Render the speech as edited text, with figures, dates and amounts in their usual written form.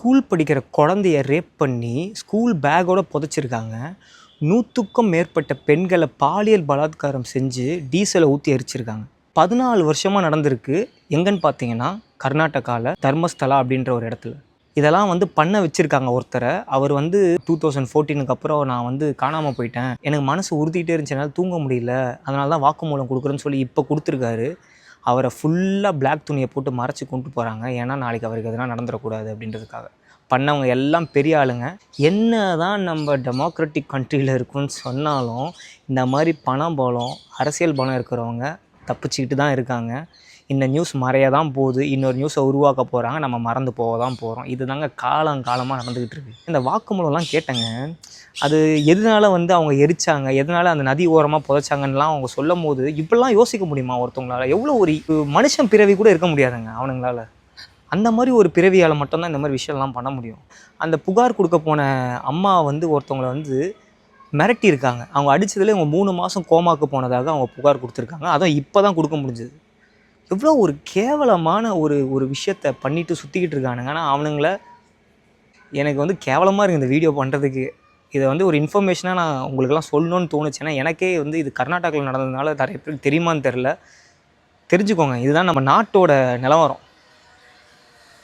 School படிக்கிற குழந்தைய rape பண்ணி ஸ்கூல் பேக்கோட புதைச்சிருக்காங்க. 100க்கும் மேற்பட்ட பெண்களை பாலியல் பலாத்காரம் செஞ்சு டீசலை ஊற்றி எரிச்சிருக்காங்க. 14 வருஷமாக நடந்திருக்கு. எங்கன்னு பார்த்தீங்கன்னா கர்நாடகாவில் தர்மஸ்தலா அப்படின்ற ஒரு இடத்துல. இதெல்லாம் பண்ண வச்சுருக்காங்க ஒருத்தரை. அவர் 2014க்கு அப்புறம் நான் காணாமல் போயிட்டேன், எனக்கு மனசு உறுத்திட்டே இருந்துச்சு, என்னால் தூங்க முடியல, அதனால தான் வாக்குமூலம் கொடுக்குறேன்னு சொல்லி இப்போ கொடுத்துருக்காரு. அவரை ஃபுல்லாக பிளாக் துணியை போட்டு மறைச்சி கொண்டு போகிறாங்க. ஏன்னா நாளைக்கு அவருக்கு எதனா நடந்துடக்கூடாது அப்படின்றதுக்காக. பண்ணவங்க எல்லாம் பெரிய ஆளுங்க. என்ன தான் நம்ம டெமோக்ராட்டிக் கண்ட்ரியில் இருக்குன்னு சொன்னாலும் இந்த மாதிரி பணம் பலம், அரசியல் பலம் இருக்கிறவங்க தப்பிச்சுக்கிட்டு தான் இருக்காங்க. இந்த நியூஸ் மறைய தான் போகுது, இன்னொரு நியூஸை உருவாக்க போகிறாங்க, நம்ம மறந்து போக தான் போகிறோம். இது தாங்க காலங்காலமாக நடந்துக்கிட்டு இருக்குது. இந்த வாக்குமூலம்லாம் கேட்டேங்க, அது எதனால அவங்க எரிச்சாங்க, எதனால அந்த நதி ஓரமாக புதைச்சாங்கன்னெலாம் அவங்க சொல்லும் போது இப்படிலாம் யோசிக்க முடியுமா ஒருத்தவங்களால? எவ்வளோ ஒரு மனுஷன் பிறவி கூட இருக்க முடியாதுங்க அவனுங்களால. அந்த மாதிரி ஒரு பிறவியால் மட்டும்தான் இந்த மாதிரி விஷயம்லாம் பண்ண முடியும். அந்த புகார் கொடுக்க போன அம்மா ஒருத்தவங்களை மிரட்டியிருக்காங்க. அவங்க அடித்ததில் இவங்க 3 மாதம் கோமாக்கு போனதாக அவங்க புகார் கொடுத்துருக்காங்க. அதுவும் இப்போ தான் கொடுக்க முடிஞ்சது. எவ்வளோ ஒரு கேவலமான ஒரு விஷயத்தை பண்ணிவிட்டு சுற்றிக்கிட்டு இருக்கானுங்க. ஆனால் அவனுங்கள எனக்கு கேவலமாக இருக்குது இந்த வீடியோ பண்ணுறதுக்கு. இதை ஒரு இன்ஃபர்மேஷனாக நான் உங்களுக்கெல்லாம் சொல்லணும்னு தோணுச்சு. ஏன்னா எனக்கே இது கர்நாடகாவில் நடந்ததுனால நிறைய பேருக்கு தெரியுமான்னு தெரில. தெரிஞ்சுக்கோங்க, இதுதான் நம்ம நாட்டோட நிலவரம்.